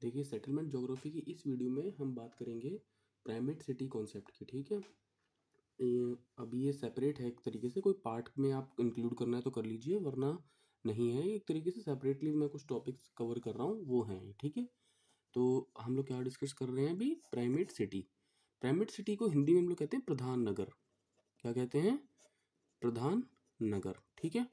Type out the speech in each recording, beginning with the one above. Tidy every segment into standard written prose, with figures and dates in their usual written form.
देखिए, settlement geography की इस वीडियो में हम बात करेंगे प्राइमेट सिटी कॉन्सेप्ट की। ठीक है, अभी ये सेपरेट है एक तरीके से। कोई पार्ट में आप इंक्लूड करना है तो कर लीजिए, वरना नहीं है। एक तरीके से सेपरेटली मैं कुछ टॉपिक्स कवर कर रहा हूँ, वो हैं। ठीक है, तो हम लोग क्या डिस्कस कर रहे हैं अभी? Primate city. प्राइमेट सिटी को हिंदी में हम लोग कहते हैं प्रधान नगर। क्या कहते हैं? प्रधान नगर। ठीक है,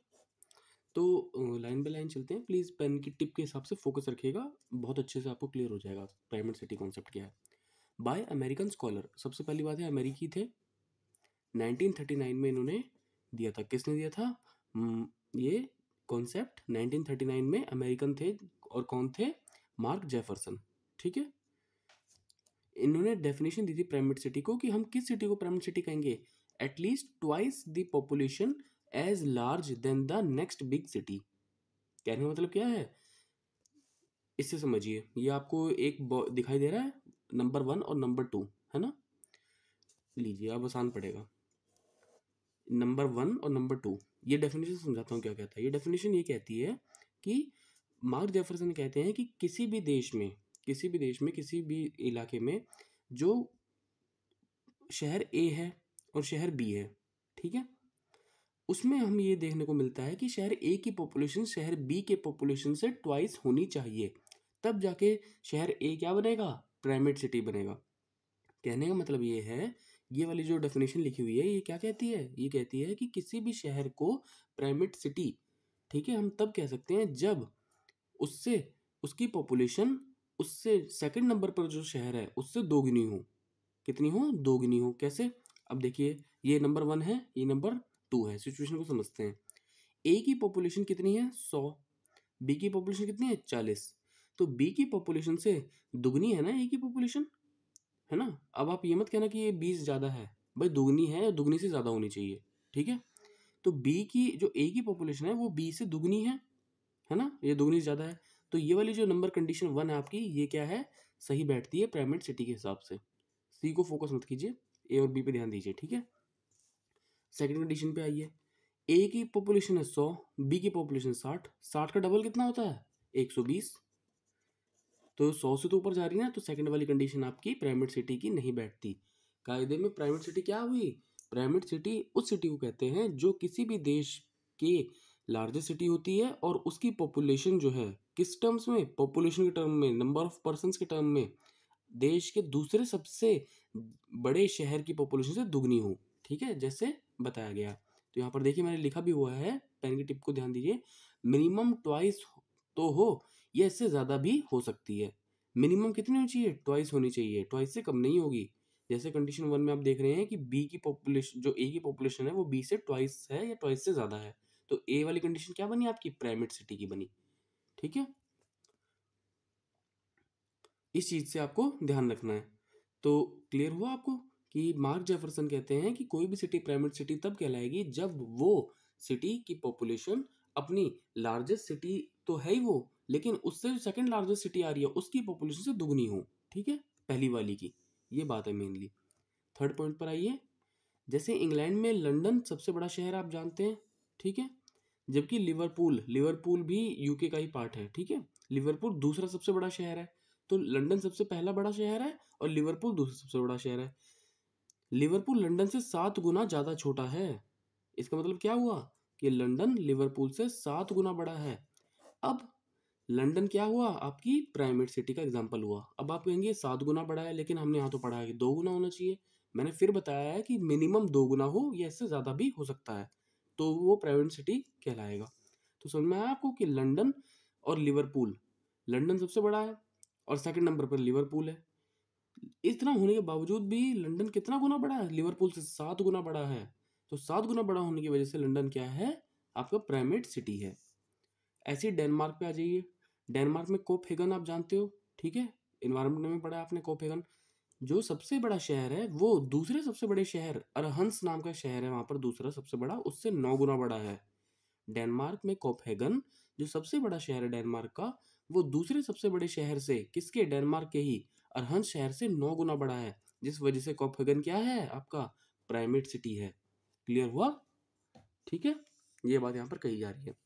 तो लाइन बाय लाइन चलते हैं। प्लीज़ पेन की टिप के हिसाब से फोकस रखिएगा, बहुत अच्छे से आपको क्लियर हो जाएगा प्राइमेट सिटी कॉन्सेप्ट क्या है। बाय अमेरिकन स्कॉलर, सबसे पहली बात है अमेरिकी थे। 1939 में इन्होंने दिया था। किसने दिया था ये कॉन्सेप्ट? 1939 में अमेरिकन थे, और कौन थे? Mark Jefferson. ठीक है, इन्होंने डेफिनेशन दी थी प्राइमेट सिटी को कि हम किस सिटी को प्राइमेट सिटी कहेंगे? At least twice the population as large than the next big city. कहने का मतलब क्या है, इससे समझिए। ये आपको एक दिखाई दे रहा है, नंबर 1 और नंबर 2, है ना? लीजिए, अब आसान पड़ेगा। नंबर 1 और नंबर 2, ये डेफिनेशन समझाता हूँ क्या कहता है। ये डेफिनेशन ये कहती है कि मार्क जेफरसन कहते हैं कि किसी भी देश में, किसी भी इलाके में जो शहर ए है और शहर बी है, ठीक है, उसमें हम ये देखने को मिलता है कि शहर ए की पॉपुलेशन शहर बी के पॉपुलेशन से ट्वाइस होनी चाहिए, तब जाके शहर ए क्या बनेगा? प्राइमेट सिटी बनेगा। कहने का मतलब ये है, ये वाली जो डेफिनेशन लिखी हुई है ये क्या कहती है? ये कहती है कि किसी भी शहर को प्राइमेट सिटी, ठीक है, हम तब कह सकते हैं जब उससे उसकी पॉपुलेशन उससे सेकंड नंबर पर जो शहर है उससे दोगुनी हो। कितनी हो? दोगुनी हो। कैसे? अब देखिए, ये नंबर 1 है, ये नंबर 2 है। सिचुएशन को समझते हैं। ए की पॉपुलेशन कितनी है? 100। बी की पॉपुलेशन कितनी है? 40। तो बी की पॉपुलेशन से दुगनी है ना ए की पॉपुलेशन, है ना? अब आप ये मत कहना कि ये 20 ज़्यादा है। भाई दुगनी है, दुगनी से ज़्यादा होनी चाहिए। ठीक है, तो बी की जो ए की पॉपुलेशन है वो बी से दुगनी है ना? ये दुगनी से ज़्यादा है। तो ये वाली जो नंबर कंडीशन 1 है आपकी, ये क्या है? सही बैठती है प्राइमेट सिटी के हिसाब से। सी को फोकस मत कीजिए, ए और बी पे ध्यान दीजिए। ठीक है, सेकंड कंडीशन पे आइए। ए की पॉपुलेशन है 100, बी की पॉपुलेशन 60। 60 का डबल कितना होता है? 120। तो 100 से तो ऊपर जा रही है ना, तो सेकंड वाली कंडीशन आपकी प्राइमेट सिटी की नहीं बैठती। कायदे में प्राइमेट सिटी क्या हुई? प्राइमेट सिटी उस सिटी को कहते हैं जो किसी भी देश के लार्जेस्ट सिटी होती है, और उसकी पॉपुलेशन जो है, किस टर्म्स में? पॉपुलेशन के टर्म में, नंबर ऑफ पर्सन्स के टर्म में, देश के दूसरे सबसे बड़े शहर की पॉपुलेशन से दुगनी हो। ठीक है, जैसे बताया गया। तो यहाँ पर देखिए, मैंने लिखा भी हुआ है, पेन की टिप को ध्यान दीजिए। मिनिमम ट्वाइस तो हो, या इससे ज़्यादा भी हो सकती है। मिनिमम कितनी होनी चाहिए? ट्वाइस होनी चाहिए, ट्वाइस से कम नहीं होगी। जैसे कंडीशन 1 में आप देख रहे हैं कि बी की पॉपुलेशन, जो ए की पॉपुलेशन है वो बी से ट्वाइस है या ट्वाइस से ज़्यादा है, तो ए वाली कंडीशन क्या बनी आपकी? प्राइमेट सिटी की बनी। ठीक है, इस चीज़ से आपको ध्यान रखना है। तो क्लियर हुआ आपको कि मार्क जेफरसन कहते हैं कि कोई भी सिटी प्राइमेट सिटी तब कहलाएगी जब वो सिटी की पॉपुलेशन अपनी लार्जेस्ट सिटी तो है ही वो, लेकिन उससे जो सेकंड लार्जेस्ट सिटी आ रही है उसकी पॉपुलेशन से दुगनी हो। ठीक है, पहली वाली की ये बात है मेनली। थर्ड पॉइंट पर आइए। जैसे इंग्लैंड में लंदन सबसे बड़ा शहर आप जानते हैं, ठीक है, जबकि लिवरपूल लिवरपूल भी यूके का ही पार्ट है। ठीक है, लिवरपूल दूसरा सबसे बड़ा शहर है। तो लंदन सबसे पहला बड़ा शहर है और लिवरपूल दूसरा सबसे बड़ा शहर है। लिवरपूल लंदन से 7 गुना ज़्यादा छोटा है। इसका मतलब क्या हुआ कि लंदन लिवरपूल से 7 गुना बड़ा है। अब लंदन क्या हुआ? आपकी प्राइमेट सिटी का एग्जाम्पल हुआ। अब आप कहेंगे 7 गुना बड़ा है, लेकिन हमने यहाँ तो पढ़ा है कि 2 गुना होना चाहिए। मैंने फिर बताया है कि मिनिमम 2 गुना हो या इससे ज़्यादा भी हो सकता है, तो वो प्राइवेट सिटी कहलाएगा। तो समझ में आया आपको कि लंदन और लिवरपूल, लंदन सबसे बड़ा है और सेकंड नंबर पर लिवरपूल है। इतना होने के बावजूद भी लंदन कितना गुना बड़ा है? लिवरपूल से 7 गुना बड़ा है। तो 7 गुना बड़ा होने की वजह से लंदन क्या है? आपका प्राइमेट सिटी है। ऐसे ही डेनमार्क पे आ जाइए। डेनमार्क में कोपहेगन आप जानते हो, ठीक है, इन्वायरमेंट में पढ़ा है आपने कोपहेगन। जो सबसे बड़ा शहर है वो दूसरे सबसे बड़े शहर, अरहंस नाम का शहर है वहां पर, दूसरा सबसे बड़ा, उससे 9 गुना बड़ा है। डेनमार्क में कोपहेगन जो सबसे बड़ा शहर है डेनमार्क का, वो दूसरे सबसे बड़े शहर से, किसके? डेनमार्क के ही अरहंस शहर से 9 गुना बड़ा है, जिस वजह से कोपहेगन क्या है? आपका प्राइमेट सिटी है। क्लियर हुआ? ठीक है, ये बात यहाँ पर कही जा रही है।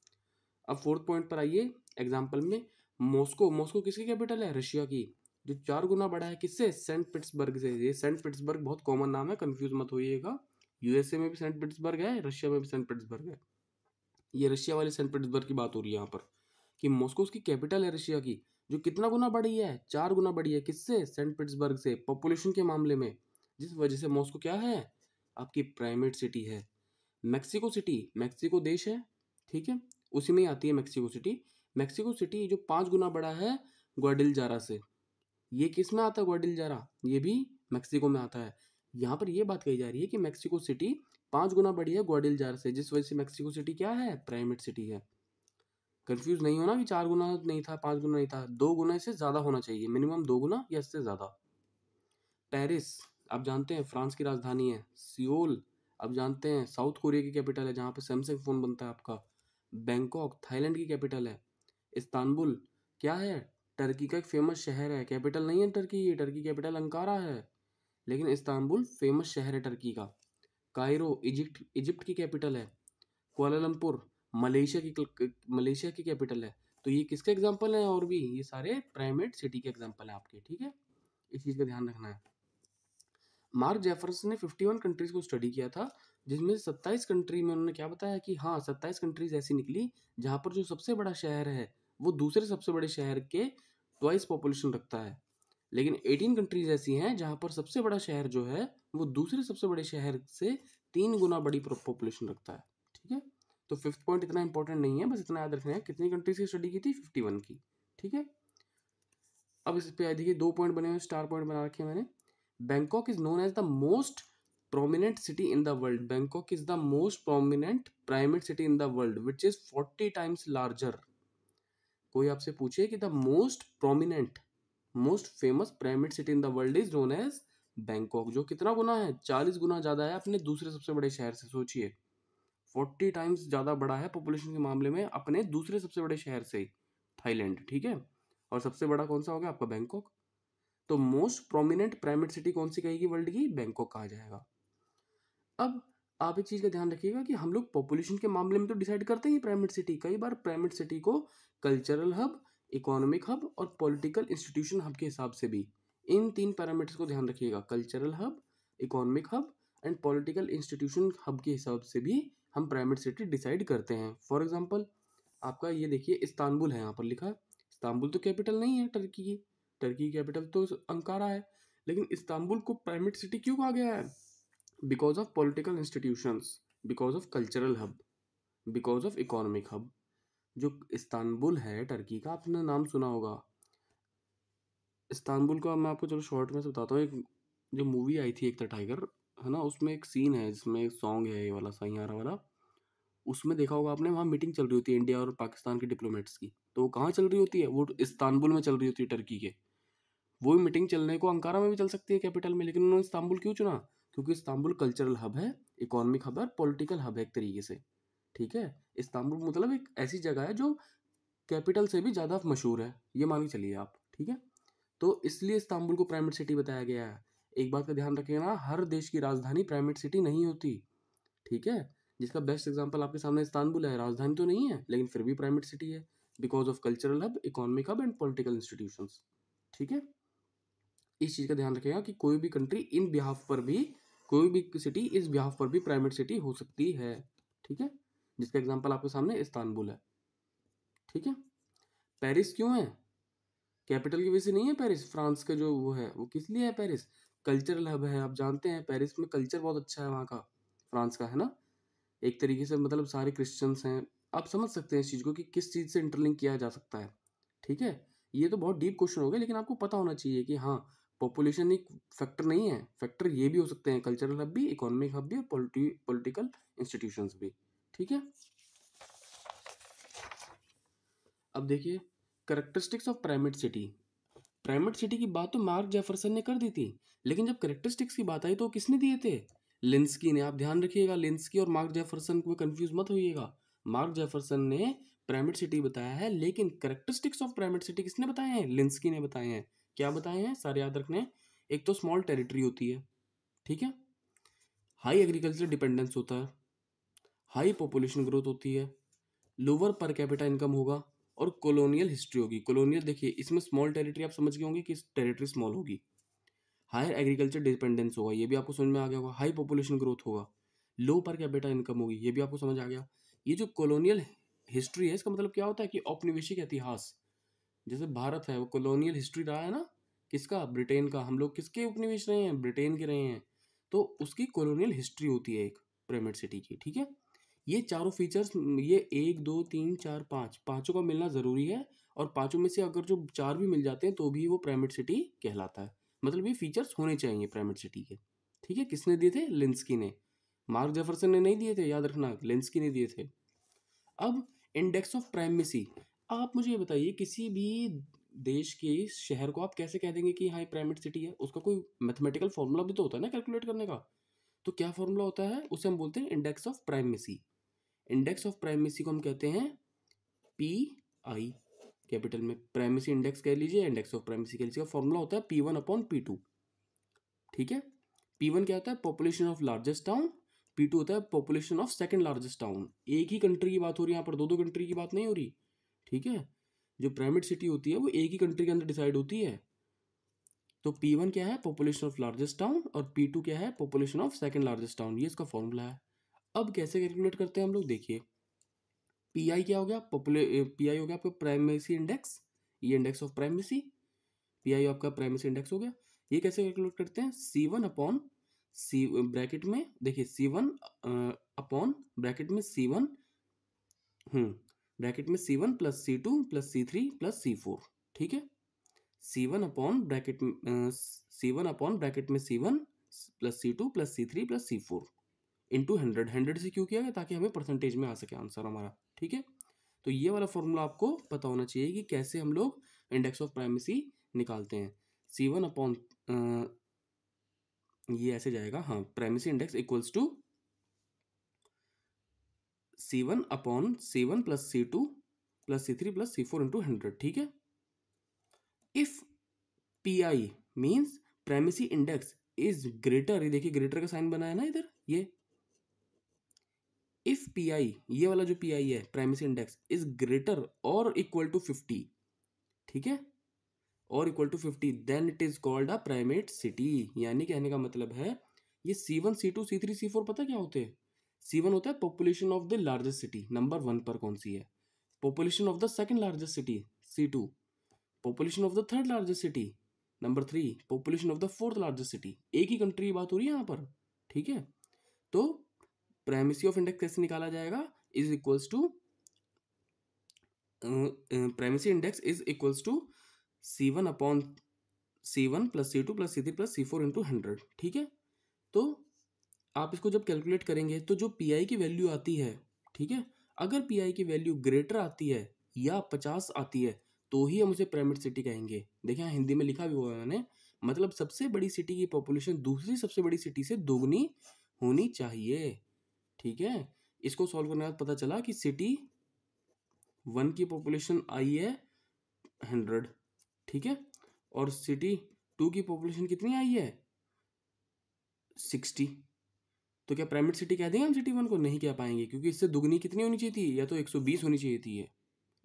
अब फोर्थ पॉइंट पर आइए एग्जाम्पल में। मॉस्को, मॉस्को किसकी कैपिटल है? रशिया की। जो 4 गुना बड़ा है किससे? सेंट पीटर्सबर्ग से। ये सेंट पीटर्सबर्ग बहुत कॉमन नाम है, कंफ्यूज मत होइएगा। यूएसए में भी सेंट पीटर्सबर्ग है, रशिया में भी सेंट पीटर्सबर्ग है। ये रशिया वाले सेंट पीटर्सबर्ग की बात हो रही है यहाँ पर, कि मॉस्को उसकी कैपिटल है रशिया की, जो कितना गुना बड़ी है? 4 गुना बड़ी है। किससे? सेंट पीटर्सबर्ग से, पॉपुलेशन के मामले में। जिस वजह से मॉस्को क्या है? आपकी प्राइमेट सिटी है। मैक्सिको सिटी, मैक्सिको देश है, ठीक है, उसी में ही आती है मैक्सिको सिटी। मैक्सिको सिटी जो 5 गुना बड़ा है ग्वाडिलजारा से। ये किस में आता है ग्वाडिलजारा? ये भी मैक्सिको में आता है। यहाँ पर ये बात कही जा रही है कि मैक्सिको सिटी 5 गुना बड़ी है ग्वाडिलजारा से, जिस वजह से मैक्सिको सिटी क्या है? प्राइमेट सिटी है। कंफ्यूज नहीं होना कि 4 गुना नहीं था, 5 गुना नहीं था, 2 गुना से ज्यादा होना चाहिए, मिनिमम 2 गुना या इससे ज्यादा। पेरिस, आप जानते हैं फ्रांस की राजधानी है। सियोल, आप जानते हैं साउथ कोरिया की कैपिटल है, जहाँ पे सैमसंग फोन बनता है आपका। बैंकॉक थाईलैंड की कैपिटल है। इस्तांबुल क्या है? टर्की का एक फेमस शहर है। कैपिटल नहीं है टर्की, ये टर्की कैपिटल अंकारा है, लेकिन इस्तांबुल फेमस शहर है टर्की का। कायरो इजिप्ट, इजिप्ट की कैपिटल है। कुआलालंपुर मलेशिया की कैपिटल है। तो ये किसके एग्जाम्पल हैं? और भी ये सारे प्राइमेट सिटी के एग्जाम्पल हैं आपके, ठीक है, इस चीज का ध्यान रखना है। मार्क जेफरसन ने 51 कंट्रीज को स्टडी किया था, जिसमें 27 कंट्री में उन्होंने क्या बताया कि हाँ 27 कंट्रीज ऐसी निकली जहाँ पर जो सबसे बड़ा शहर है वो दूसरे सबसे बड़े शहर के ट्वाइस पॉपुलेशन रखता है। लेकिन 18 कंट्रीज ऐसी हैं जहाँ पर सबसे बड़ा शहर जो है वो दूसरे सबसे बड़े शहर से 3 गुना बड़ी पॉपुलेशन रखता है, ठीक है। तो फिफ्थ पॉइंट इतना इंपॉर्टेंट नहीं है, बस इतना याद रखना है कितनी कंट्रीज की स्टडी की थी? 51 की, ठीक है। अब इस पे देखिए 2 पॉइंट बने हुए, स्टार पॉइंट बना रखे हैं मैंने। Bangkok is known as the most prominent city in the world. Bangkok is the most prominent primate city in the world, which is 40 times larger. कोई आपसे पूछे कि the most prominent, most famous primate city in the world is known as Bangkok, जो कितना गुना है? 40 गुना ज्यादा है अपने दूसरे सबसे बड़े शहर से। सोचिए 40 टाइम्स ज्यादा बड़ा है पॉपुलेशन के मामले में अपने दूसरे सबसे बड़े शहर से, थाईलैंड, ठीक है। और सबसे बड़ा कौन सा हो गया आपका? बैंकॉक। तो मोस्ट प्रोमिनेंट प्राइमेट सिटी कौन सी कहेगी वर्ल्ड की? बैंकॉक कहा जाएगा। अब आप एक चीज का ध्यान रखिएगा कि हम लोग पॉपुलेशन के मामले में तो डिसाइड करते हैं प्राइमेट सिटी, कई बार प्राइमेट सिटी को कल्चरल हब, इकोनॉमिक हब और पॉलिटिकल इंस्टीट्यूशन हब के हिसाब से भी, इन 3 पैरामीटर्स को ध्यान रखिएगा, cultural hub, economic hub and political institution hub के हिसाब से भी हम प्राइमेट सिटी डिसाइड करते हैं। फॉर एग्जाम्पल आपका ये देखिए इस्तांबुल है, यहाँ पर लिखा है। इस्तांबुल तो कैपिटल नहीं है टर्की की, टर्की की कैपिटल तो अंकारा है, लेकिन इस्तांबुल को प्राइमेट सिटी क्यों कहा गया है? Because of political institutions, because of cultural hub, because of economic hub. जो इस्तांबुल है टर्की का, आपने नाम सुना होगा इस्तांबुल का। मैं आपको चलो शॉर्ट में से बताता हूँ। एक जो मूवी आई थी एक द टाइगर, है ना, उसमें एक सीन है जिसमें एक सॉन्ग है ये वाला सैयारा वाला। उसमें देखा होगा आपने, वहाँ मीटिंग चल रही होती है इंडिया और पाकिस्तान के डिप्लोमेट्स की। तो वो कहाँ चल रही होती है? वो इस्तांबुल में चल रही होती है टर्की के। वही मीटिंग चलने को अंकारा में भी चल सकती है कैपिटल में, लेकिन उन्होंने इस्तांबुल क्यों चुना? क्योंकि इस्तांबुल कल्चरल हब है, इकोनॉमिक हब है, पॉलिटिकल हब है एक तरीके से, ठीक है। इस्तांबुल मतलब एक ऐसी जगह है जो कैपिटल से भी ज़्यादा मशहूर है, ये मान के चलिए आप, ठीक है। तो इसलिए इस्तांबुल को प्राइमेट सिटी बताया गया है। एक बात का ध्यान रखिएगा, हर देश की राजधानी प्राइमेट सिटी नहीं होती, ठीक है। जिसका बेस्ट एग्जांपल आपके सामने इस्तांबुल है, राजधानी तो नहीं है लेकिन फिर भी प्राइमेट सिटी है, because of cultural hub, economic hub and political institutions, ठीक है। इस चीज का ध्यान रखिएगा कि कोई भी कंट्री इन बिहाफ पर भी, कोई भी सिटी इस बिहाफ पर भी प्राइमेट सिटी हो सकती है, ठीक है। जिसका एग्जांपल आपके सामने इस्तांबुल है, ठीक है। पेरिस क्यों है? कैपिटल की वजह से नहीं है पेरिस, फ्रांस का जो वो है, वो किस लिए है पेरिस? कल्चरल हब है। आप जानते हैं पेरिस में कल्चर बहुत अच्छा है वहाँ का, फ्रांस का, है ना। एक तरीके से मतलब सारे क्रिश्चियंस हैं। आप समझ सकते हैं इस चीज़ को कि किस चीज़ से इंटरलिंक किया जा सकता है, ठीक है। ये तो बहुत डीप क्वेश्चन हो गया, लेकिन आपको पता होना चाहिए कि हाँ पॉपुलेशन एक फैक्टर नहीं है, फैक्टर ये भी हो सकते हैं, कल्चरल हब भी, इकोनॉमिक हब भी और पॉलिटिकल इंस्टीट्यूशंस भी, ठीक है। अब देखिए characteristics of primate city. Primate city की बात तो मार्क जेफरसन ने कर दी थी, लेकिन जब करेक्टरिस्टिक्स की बात आई तो किसने दिए थे? लिंस्की ने। आप ध्यान रखिएगा, लिंस्की और मार्क जेफरसन को कंफ्यूज मत होइएगा। मार्क जेफरसन ने प्राइमेट सिटी बताया है, लेकिन करेक्टरिस्टिक्स ऑफ प्राइमेट सिटी किसने बताए हैं? लिंस्की ने बताए हैं। क्या बताए हैं? सारे याद रखने। एक तो स्मॉल टेरिटरी होती है, ठीक है, हाई एग्रीकल्चर डिपेंडेंस होता है, हाई पॉपुलेशन ग्रोथ होती है, लोअर पर कैपिटा इनकम होगा और कॉलोनियल हिस्ट्री होगी। कॉलोनियल देखिए इसमें स्मॉल टेरिटरी आप समझ गए होंगे कि टेरिटरी स्मॉल होगी। हायर एग्रीकल्चर डिपेंडेंस होगा, ये भी आपको समझ में आ गया होगा। हाई पॉपुलेशन ग्रोथ होगा, लो पर कैपिटा इनकम होगी, ये भी आपको समझ आ गया। ये जो कॉलोनियल हिस्ट्री है इसका मतलब क्या होता है कि औपनिवेशिक इतिहास, जैसे भारत है वो कॉलोनियल हिस्ट्री रहा है ना, किसका, ब्रिटेन का। हम लोग किसके उपनिवेश रहे हैं, ब्रिटेन के रहे हैं, तो उसकी कॉलोनियल हिस्ट्री होती है एक पिरामिड सिटी की, ठीक है। ये चारों फीचर्स, ये 1 2 3 4 5 पांचों का मिलना जरूरी है, और पांचों में से अगर जो चार भी मिल जाते हैं तो भी वो पिरामिड सिटी कहलाता है। मतलब ये फीचर्स होने चाहिए पिरामिड सिटी के, ठीक है। किसने दिए थे, लिंस्की ने, मार्क जेफरसन ने नहीं दिए थे, याद रखना, लिंस्की ने दिए थे। अब इंडेक्स ऑफ प्राइमेसी, आप मुझे ये बताइए किसी भी देश के शहर को आप कैसे कह देंगे कि हाँ पिरामिड सिटी है, उसका कोई मैथमेटिकल फॉर्मूला भी तो होता है ना कैलकुलेट करने का। तो क्या फॉर्मूला होता है, उसे हम बोलते हैं index of primacy. Index of primacy को हम कहते हैं पी आई, कैपिटल में प्राइमेसी इंडेक्स कह लीजिए, इंडेक्स ऑफ प्राइमेसी कह लीजिए। फॉर्मूला होता है P1/P2, ठीक है। P1 क्या होता है, population of largest town, P2 होता है population of second largest town. एक ही कंट्री की बात हो रही है यहाँ पर, दो दो कंट्री की बात नहीं हो रही, ठीक है। जो पिरामिड सिटी होती है वो एक ही कंट्री के अंदर डिसाइड होती है। तो P1 क्या है, पॉपुलेशन ऑफ लार्जेस्ट टाउन, और P2 क्या है, population of second largest town. ये इसका फॉर्मूला है। अब कैसे कैलकुलेट करते हैं हम लोग, देखिए पी आई क्या हो गया, पी आई हो गया आपका प्राइमेसी इंडेक्स, ये index of primacy, P I आपका प्राइमेसी इंडेक्स हो गया। ये कैसे कैलकुलेट करते हैं, सी ब्रैकेट में देखिए C1 अपॉन ब्रैकेट में C1, ब्रैकेट में C1 plus C2 plus C3 plus C4, ठीक है। C1 अपॉन ब्रैकेट में C1 plus C2 plus C3 plus C4 into 100 से क्यों किया गया, ताकि हमें परसेंटेज में आ सके आंसर हमारा, ठीक है। तो ये वाला फॉर्मूला आपको पता होना चाहिए कि कैसे हम लोग इंडेक्स ऑफ प्राइमेसी निकालते हैं। C1 अपॉन ये ऐसे जाएगा, हाँ, primacy index equals to C1 upon C1 plus C2 plus C3 plus C4 into 100, ठीक है। If PI means primacy index is greater, ये देखिए ग्रेटर का साइन बना है ना इधर, ये इफ PI, ये वाला जो PI है प्राइमेसी इंडेक्स इज ग्रेटर और इक्वल टू 50, ठीक है, और equal to 50, then it is called a primate city. यानी कहने का मतलब है ये C1 C2 C3 C4 पता क्या होते हैं। C1 होता है population of the largest city, number 1 पर कौन सी है। Population of the second largest city C2, population of the third largest city number 3, population of the fourth largest city. एक ही कंट्री की बात हो रही है यहाँ पर, ठीक है। तो प्राइमेसी ऑफ इंडेक्स कैसे निकाला जाएगा, is equals to primacy index is equals to C1 upon C1 plus C2 plus C3 plus C4 into 100, ठीक है। तो आप इसको जब कैलकुलेट करेंगे तो जो PI की वैल्यू आती है, ठीक है, अगर PI की वैल्यू ग्रेटर आती है या 50 आती है तो ही हम उसे पिरामिड सिटी कहेंगे। देखिए यहाँ हिंदी में लिखा भी हुआ है मैंने, मतलब सबसे बड़ी सिटी की पॉपुलेशन दूसरी सबसे बड़ी सिटी से दोगुनी होनी चाहिए, ठीक है। इसको सॉल्व करने के बाद पता चला कि सिटी 1 की पॉपुलेशन आई है 100, ठीक है, और सिटी 2 की पॉपुलेशन कितनी आई है 60। तो क्या पिरामिड सिटी कह देंगे हम सिटी 1 को, नहीं कह पाएंगे, क्योंकि इससे दुगनी कितनी होनी चाहिए थी, या तो 120 होनी चाहिए थी ये,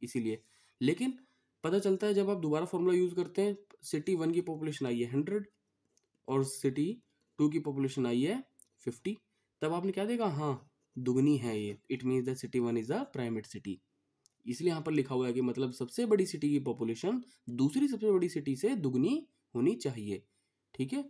इसीलिए। लेकिन पता चलता है जब आप दोबारा फॉर्मूला यूज करते हैं, सिटी 1 की पॉपुलेशन आई है 100 और सिटी 2 की पॉपुलेशन आई है 50, तब आपने क्या देखा, हाँ दुगनी है ये, it means that city 1 is a primate city. इसलिए यहाँ पर लिखा हुआ है कि मतलब सबसे बड़ी सिटी की पॉपुलेशन दूसरी सबसे बड़ी सिटी से दुगनी होनी चाहिए, ठीक है।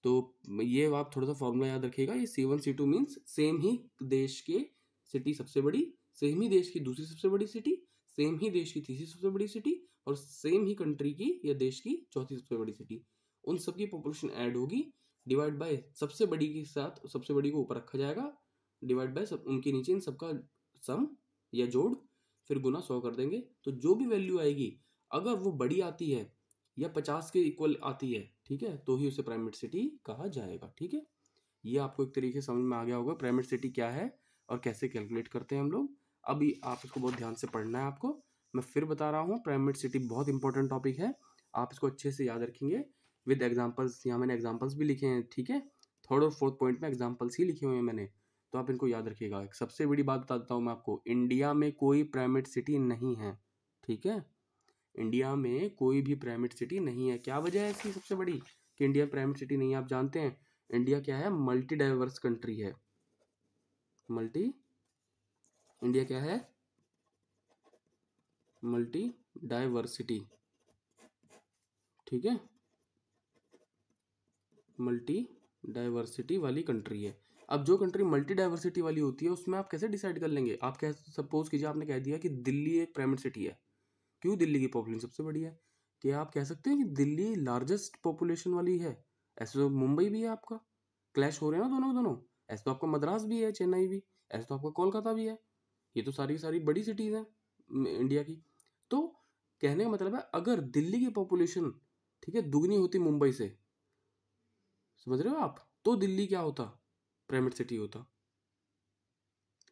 तो ये आप थोड़ा सा फॉर्मूला याद रखिएगा, ये C1 C2 मीन्स सेम ही देश के सिटी सबसे बड़ी, सेम ही देश की दूसरी सबसे बड़ी सिटी, सेम ही देश की तीसरी सबसे बड़ी सिटी, और सेम ही कंट्री की या देश की चौथी सबसे बड़ी सिटी। उन सबकी पॉपुलेशन ऐड होगी, डिवाइड बाय सबसे बड़ी के साथ सबसे बड़ी को ऊपर रखा जाएगा, डिवाइड बाय सब उनके नीचे इन सबका सम या जोड़, फिर गुना 100 कर देंगे। तो जो भी वैल्यू आएगी अगर वो बड़ी आती है या 50 के इक्वल आती है, ठीक है, तो ही उसे प्राइमेट सिटी कहा जाएगा, ठीक है। ये आपको एक तरीके से समझ में आ गया होगा प्राइमेट सिटी क्या है और कैसे कैलकुलेट करते हैं हम लोग। अभी आप इसको बहुत ध्यान से पढ़ना है आपको, मैं फिर बता रहा हूँ प्राइमेट सिटी बहुत इंपॉर्टेंट टॉपिक है, आप इसको अच्छे से याद रखेंगे विद एग्जाम्पल्स। यहाँ मैंने एग्जाम्पल्स भी लिखे हैं, ठीक है, थर्ड और फोर्थ पॉइंट में एग्जाम्पल्स ही लिखे हुए हैं मैंने, तो आप इनको याद रखिएगा। एक सबसे बड़ी बात बताता हूँ मैं आपको, इंडिया में कोई प्राइमेट सिटी नहीं है, ठीक है। इंडिया में कोई भी प्राइमेट सिटी नहीं है। क्या वजह है इसकी सबसे बड़ी कि इंडिया प्राइमेट सिटी नहीं है? आप जानते हैं इंडिया क्या है? मल्टी डाइवर्स कंट्री है। इंडिया क्या है? मल्टी डाइवर्सिटी, ठीक है, मल्टी डाइवर्सिटी वाली कंट्री है। अब जो कंट्री मल्टी डाइवर्सिटी वाली होती है उसमें आप कैसे डिसाइड कर लेंगे? आप कैसे सपोज कीजिए आपने कह दिया कि दिल्ली एक प्राइमेट सिटी है। क्यों? दिल्ली की पॉपुलेशन सबसे बड़ी है। क्या आप कह सकते हैं कि दिल्ली लार्जेस्ट पॉपुलेशन वाली है? ऐसे तो मुंबई भी है आपका, क्लैश हो रहे हैं ना दोनों के दोनों। ऐसे तो आपका मद्रास भी है, चेन्नई भी, ऐसे तो आपका कोलकाता भी है। ये तो सारी सारी बड़ी सिटीज़ हैं इंडिया की। तो कहने का मतलब है अगर दिल्ली की पॉपुलेशन, ठीक है, दुगनी होती मुंबई से, समझ रहे हो आप, तो दिल्ली क्या होता? प्राइमेट सिटी होता।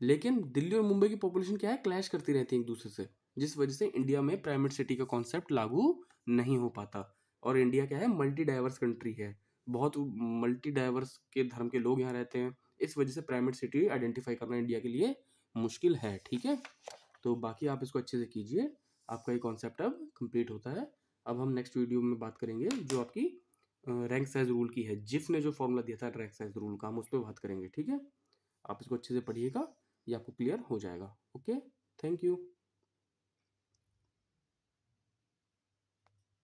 लेकिन दिल्ली और मुंबई की पॉपुलेशन क्या है? क्लैश करती रहती है एक दूसरे से, जिस वजह से इंडिया में प्राइमेट सिटी का कॉन्सेप्ट लागू नहीं हो पाता। और इंडिया क्या है? मल्टी डाइवर्स कंट्री है। बहुत मल्टी डाइवर्स के धर्म के लोग यहाँ रहते हैं। इस वजह से प्राइमेट सिटी आइडेंटिफाई करना इंडिया के लिए मुश्किल है। ठीक है, तो बाकी आप इसको अच्छे से कीजिए। आपका ये कॉन्सेप्ट अब कंप्लीट होता है। अब हम नेक्स्ट वीडियो में बात करेंगे जो आपकी रैंक साइज रूल की है। जिफ ने जो फॉर्मूला दिया था रैंक साइज रूल का, हम उस पर बात करेंगे। ठीक है, आप इसको अच्छे से पढ़िएगा, ये आपको क्लियर हो जाएगा। Okay, thank you.